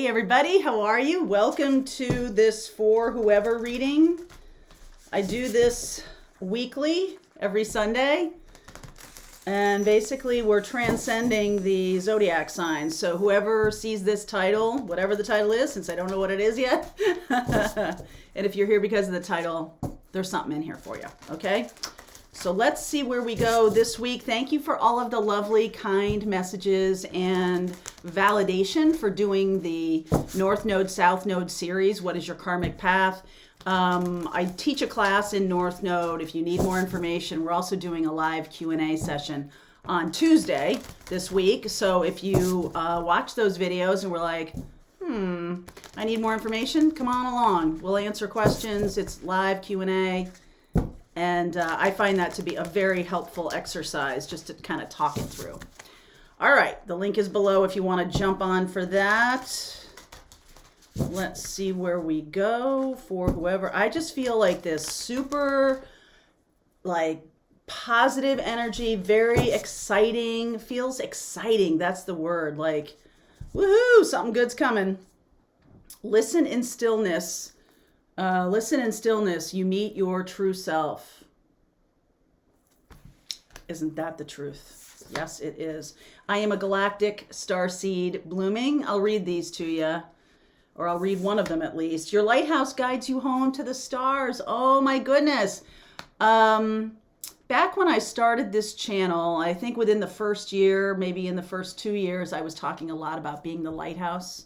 Hey everybody, how are you? Welcome to this For Whoever reading. I do this weekly, every Sunday. And basically we're transcending the zodiac signs. So whoever sees this title, whatever the title is, since I don't know what it is yet. And if you're here because of the title, there's something in here for you, okay? So let's see where we go this week. Thank you for all of the lovely, kind messages and validation for doing the North Node, South Node series. What is your karmic path? I teach a class in North Node. If you need more information, we're also doing a live Q&A session on Tuesday this week. So if you watch those videos and we're like, I need more information, come on along. We'll answer questions. It's live Q&A. And I find that to be a very helpful exercise just to kind of talk it through. All right, the link is below if you want to jump on for that. Let's see where we go for whoever. I just feel like this super, positive energy, very exciting, feels exciting. That's the word. Woohoo, something good's coming. Listen in stillness. Listen in stillness, you meet your true self. Isn't that the truth? Yes, it is. I am a galactic starseed blooming. I'll read these to you, or I'll read one of them at least. Your lighthouse guides you home to the stars. Oh my goodness. Back when I started this channel, I think within the first year, maybe in the first 2 years, I was talking a lot about being the lighthouse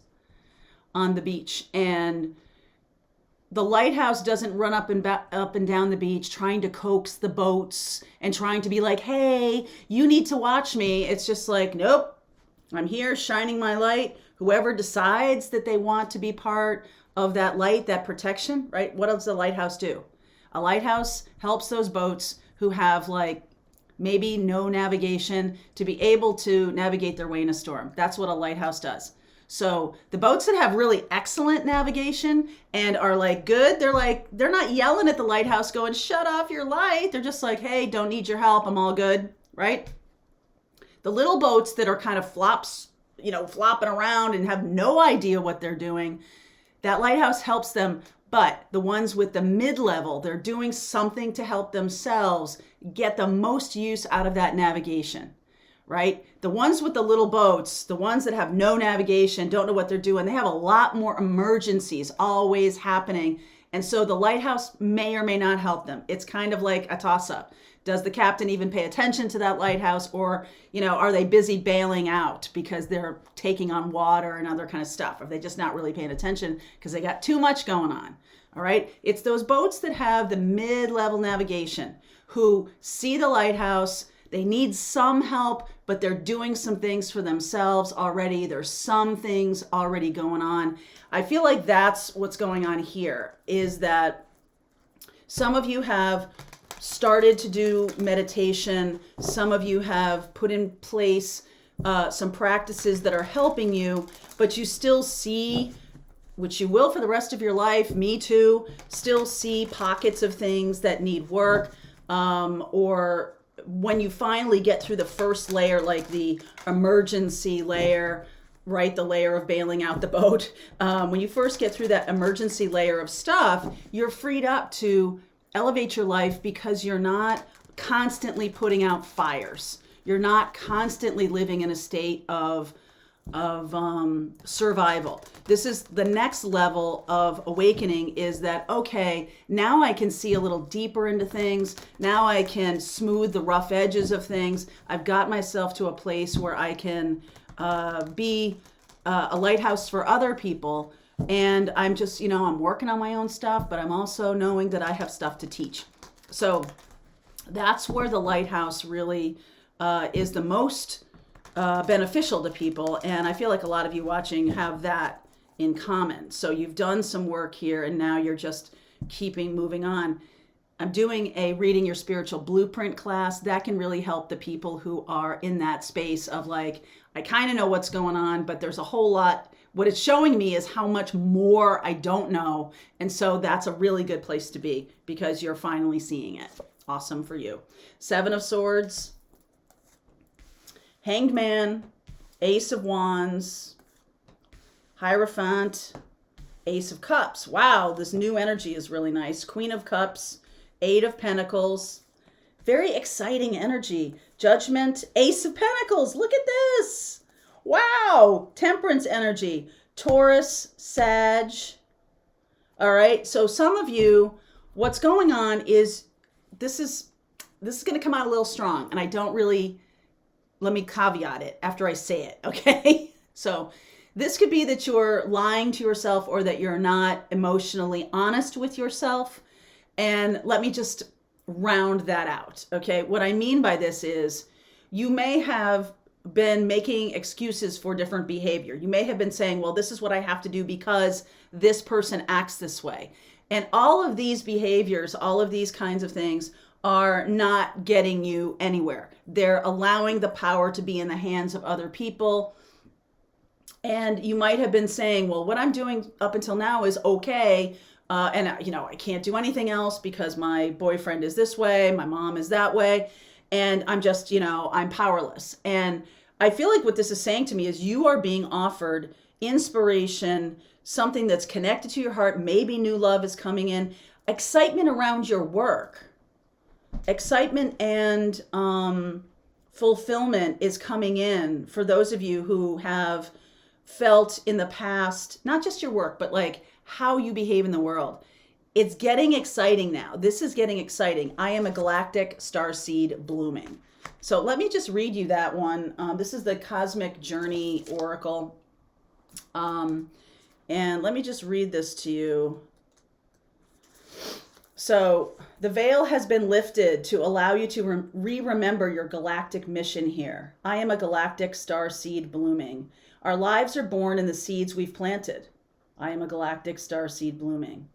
on the beach. And the lighthouse doesn't run up and down the beach trying to coax the boats and trying to be like, hey, you need to watch me. It's just like, nope, I'm here shining my light. Whoever decides that they want to be part of that light, that protection, right? What does the lighthouse do? A lighthouse helps those boats who have maybe no navigation to be able to navigate their way in a storm. That's what a lighthouse does. So the boats that have really excellent navigation and are good, they're not yelling at the lighthouse going, shut off your light. They're just like, hey, don't need your help. I'm all good, right? The little boats that are kind of flopping around and have no idea what they're doing, that lighthouse helps them. But the ones with the mid-level, they're doing something to help themselves get the most use out of that navigation. Right? The ones with the little boats, the ones that have no navigation, don't know what they're doing, they have a lot more emergencies always happening. And so the lighthouse may or may not help them. It's kind of like a toss-up. Does the captain even pay attention to that lighthouse? Or, are they busy bailing out because they're taking on water and other kind of stuff? Are they just not really paying attention because they got too much going on? All right? It's those boats that have the mid-level navigation who see the lighthouse. They need some help, but they're doing some things for themselves already. There's some things already going on. I feel like that's what's going on here, is that some of you have started to do meditation. Some of you have put in place some practices that are helping you, but you still see, which you will for the rest of your life, me too, still see pockets of things that need work, or when you finally get through the first layer, like the emergency layer, right? The layer of bailing out the boat. When you first get through that emergency layer of stuff, you're freed up to elevate your life because you're not constantly putting out fires. You're not constantly living in a state of survival. This is the next level of awakening, is that, okay, now I can see a little deeper into things. Now I can smooth the rough edges of things. I've got myself to a place where I can be a lighthouse for other people. And I'm just, I'm working on my own stuff, but I'm also knowing that I have stuff to teach. So that's where the lighthouse really is the most beneficial to people. And I feel like a lot of you watching have that in common. So you've done some work here and now you're just moving on. I'm doing a Reading Your Spiritual Blueprint class that can really help the people who are in that space of I kind of know what's going on, but there's a whole lot. What it's showing me is how much more I don't know. And so that's a really good place to be because you're finally seeing it. Awesome for you. 7 of Swords, Hanged Man, Ace of Wands, Hierophant, Ace of Cups. Wow, this new energy is really nice. Queen of Cups, Eight of Pentacles. Very exciting energy. Judgment, Ace of Pentacles. Look at this. Wow. Temperance energy. Taurus, Sag. All right. So some of you, what's going on is this is going to come out a little strong, and I don't really, let me caveat it after I say it. Okay. So this could be that you're lying to yourself or that you're not emotionally honest with yourself. And let me just round that out. Okay. What I mean by this is you may have been making excuses for different behavior. You may have been saying, well, this is what I have to do because this person acts this way. And all of these behaviors, all of these kinds of things are not getting you anywhere. They're allowing the power to be in the hands of other people. And you might have been saying, well, what I'm doing up until now is okay. And I can't do anything else because my boyfriend is this way, my mom is that way. And I'm just, I'm powerless. And I feel like what this is saying to me is you are being offered inspiration, something that's connected to your heart. Maybe new love is coming in, excitement around your work, excitement and fulfillment is coming in for those of you who have felt in the past, not just your work, but like how you behave in the world. It's getting exciting now. This is getting exciting. I am a galactic starseed blooming. So let me just read you that one. This is the Cosmic Journey Oracle. And let me just read this to you. So the veil has been lifted to allow you to remember your galactic mission here. I am a galactic starseed blooming. Our lives are born in the seeds we've planted. I am a galactic starseed blooming.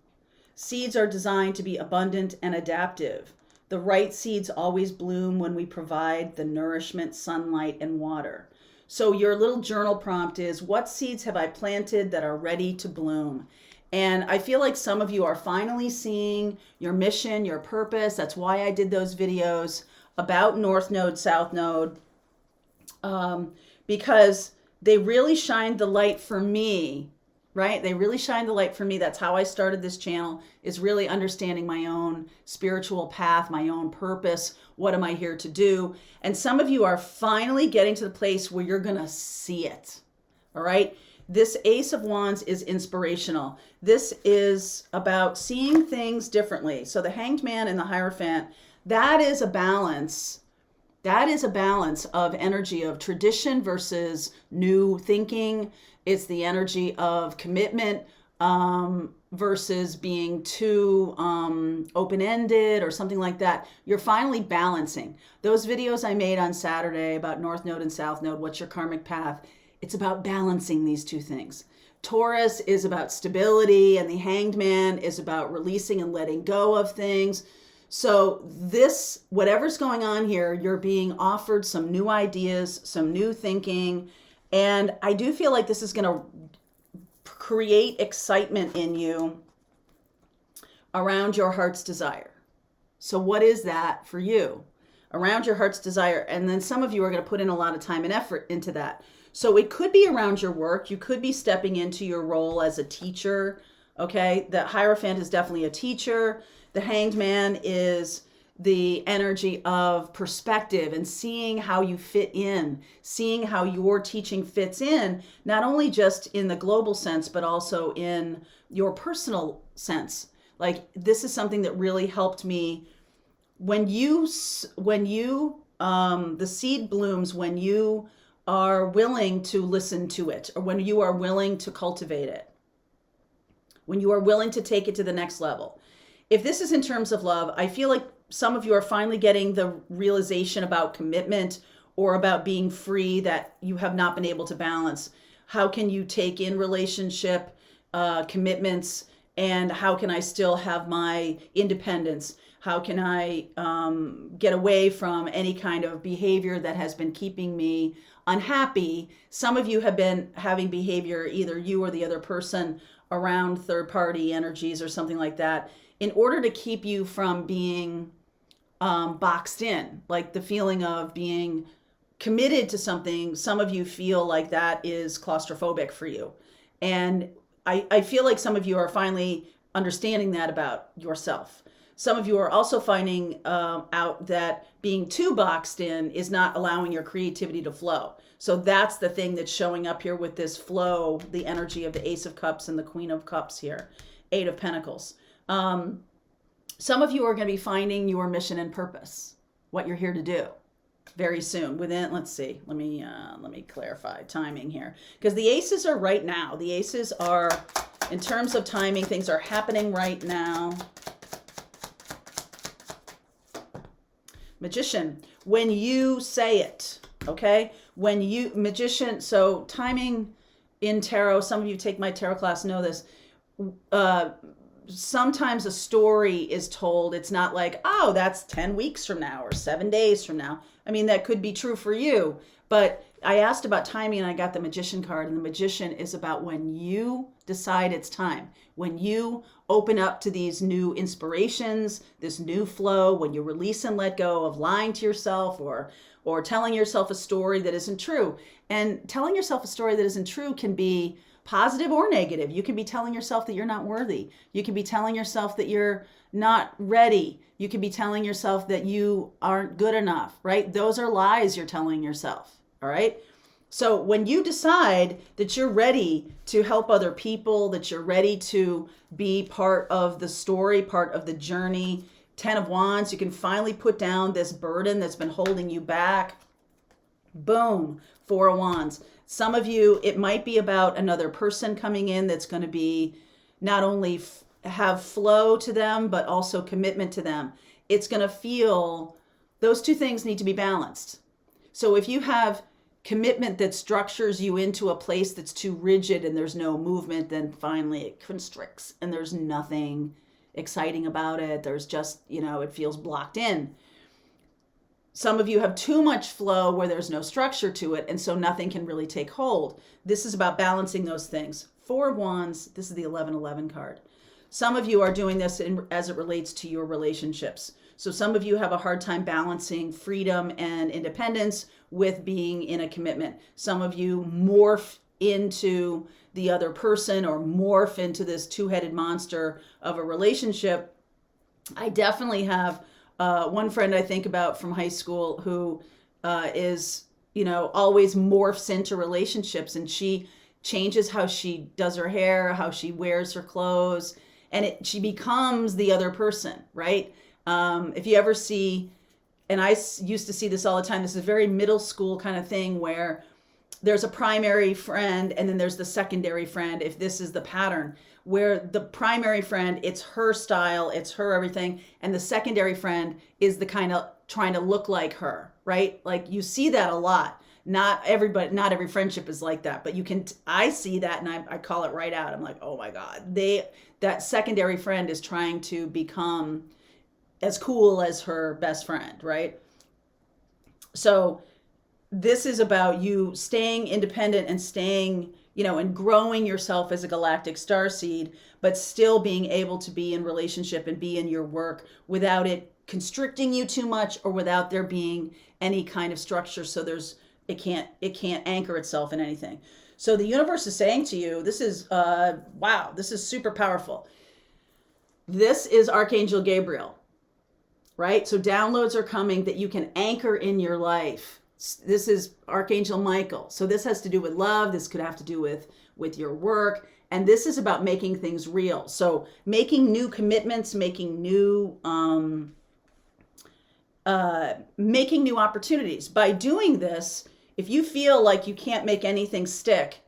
Seeds are designed to be abundant and adaptive. The right seeds always bloom when we provide the nourishment, sunlight, and water. So your little journal prompt is, what seeds have I planted that are ready to bloom? And I feel like some of you are finally seeing your mission, your purpose. That's why I did those videos about North Node, South Node, because they really shined the light for me, right? They really shined the light for me. That's how I started this channel, is really understanding my own spiritual path, my own purpose. What am I here to do? And some of you are finally getting to the place where you're going to see it. All right. This Ace of Wands is inspirational. This is about seeing things differently. So the Hanged Man and the Hierophant, that is a balance. That is a balance of energy of tradition versus new thinking. It's the energy of commitment versus being too open-ended or something like that. You're finally balancing. Those videos I made on Saturday about North Node and South Node, what's your karmic path? It's about balancing these two things. Taurus is about stability, and the Hanged Man is about releasing and letting go of things. So this, whatever's going on here, you're being offered some new ideas, some new thinking. And I do feel like this is going to create excitement in you around your heart's desire. So what is that for you? Around your heart's desire. And then some of you are going to put in a lot of time and effort into that. So it could be around your work. You could be stepping into your role as a teacher. Okay. The Hierophant is definitely a teacher. The Hanged Man is the energy of perspective and seeing how you fit in, seeing how your teaching fits in, not only just in the global sense, but also in your personal sense. Like, this is something that really helped me when the seed blooms, when you are willing to listen to it, or when you are willing to cultivate it, when you are willing to take it to the next level. If this is in terms of love, I feel like some of you are finally getting the realization about commitment or about being free that you have not been able to balance. How can you take in relationship commitments, and how can I still have my independence? How can I get away from any kind of behavior that has been keeping me unhappy? Some of you have been having behavior, either you or the other person, around third-party energies or something like that, in order to keep you from being boxed in, like the feeling of being committed to something. Some of you feel like that is claustrophobic for you. And I feel like some of you are finally understanding that about yourself. Some of you are also finding out that being too boxed in is not allowing your creativity to flow. So that's the thing that's showing up here with this flow, the energy of the Ace of Cups and the Queen of Cups here, Eight of Pentacles. Some of you are going to be finding your mission and purpose, what you're here to do very soon. Within, let's see, let me clarify timing here, because the aces are right now. The aces are, in terms of timing, things are happening right now. Magician, when you say it, okay? When you, Magician, so timing in tarot, some of you take my tarot class know this. Sometimes a story is told. It's not like, oh, that's 10 weeks from now or 7 days from now. I mean, that could be true for you. But I asked about timing and I got the Magician card. And the Magician is about when you decide it's time. When you open up to these new inspirations, this new flow, when you release and let go of lying to yourself or telling yourself a story that isn't true. And telling yourself a story that isn't true can be positive or negative. You can be telling yourself that you're not worthy. You can be telling yourself that you're not ready. You can be telling yourself that you aren't good enough, right? Those are lies you're telling yourself, all right? So when you decide that you're ready to help other people, that you're ready to be part of the story, part of the journey, 10 of Wands, you can finally put down this burden that's been holding you back. Boom, 4 of Wands. Some of you, it might be about another person coming in that's going to be not only have flow to them, but also commitment to them. It's going to feel, those two things need to be balanced. So if you have commitment that structures you into a place that's too rigid and there's no movement, then finally it constricts and there's nothing exciting about it. There's just, it feels blocked in. Some of you have too much flow where there's no structure to it, and so nothing can really take hold. This is about balancing those things. 4 of Wands, this is the 1111 card. Some of you are doing this as it relates to your relationships. So some of you have a hard time balancing freedom and independence with being in a commitment. Some of you morph into the other person or morph into this two-headed monster of a relationship. I definitely have one friend I think about from high school who is, always morphs into relationships, and she changes how she does her hair, how she wears her clothes, and she becomes the other person, right? If you ever see, and I used to see this all the time, this is a very middle school kind of thing where there's a primary friend and then there's the secondary friend, if this is the pattern, where the primary friend, it's her style, it's her everything, and the secondary friend is the kind of trying to look like her, right? Like you see that a lot. Not every friendship is like that, but I see that and I call it right out. I'm like, oh my God, that secondary friend is trying to become as cool as her best friend, right? So this is about you staying independent and staying, and growing yourself as a galactic starseed, but still being able to be in relationship and be in your work without it constricting you too much or without there being any kind of structure. So it can't anchor itself in anything. So the universe is saying to you, this is, wow, this is super powerful. This is Archangel Gabriel, right? So downloads are coming that you can anchor in your life. This is Archangel Michael. So this has to do with love. This could have to do with your work. And this is about making things real. So making new commitments, making new opportunities. By doing this, if you feel like you can't make anything stick,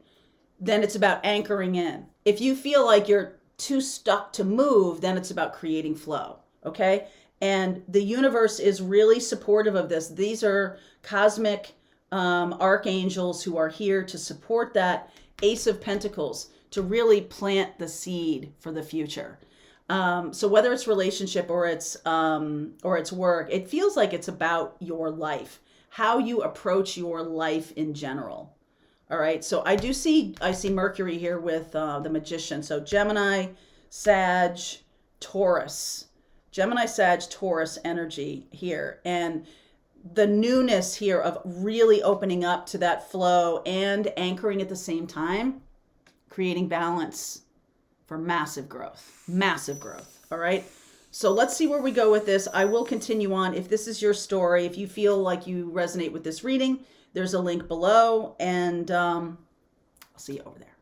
then it's about anchoring in. If you feel like you're too stuck to move, then it's about creating flow. Okay? And the universe is really supportive of this. These are cosmic archangels who are here to support that Ace of Pentacles, to really plant the seed for the future. So whether it's relationship or it's work, it feels like it's about your life, how you approach your life in general. All right. So I see Mercury here with the Magician. So Gemini, Sag, Taurus. Gemini, Sag, Taurus energy here. And the newness here of really opening up to that flow and anchoring at the same time creating balance for massive growth. Massive growth. All right. So let's see where we go with this. I will continue on. If this is your story, if you feel like you resonate with this reading, there's a link below, and I'll see you over there.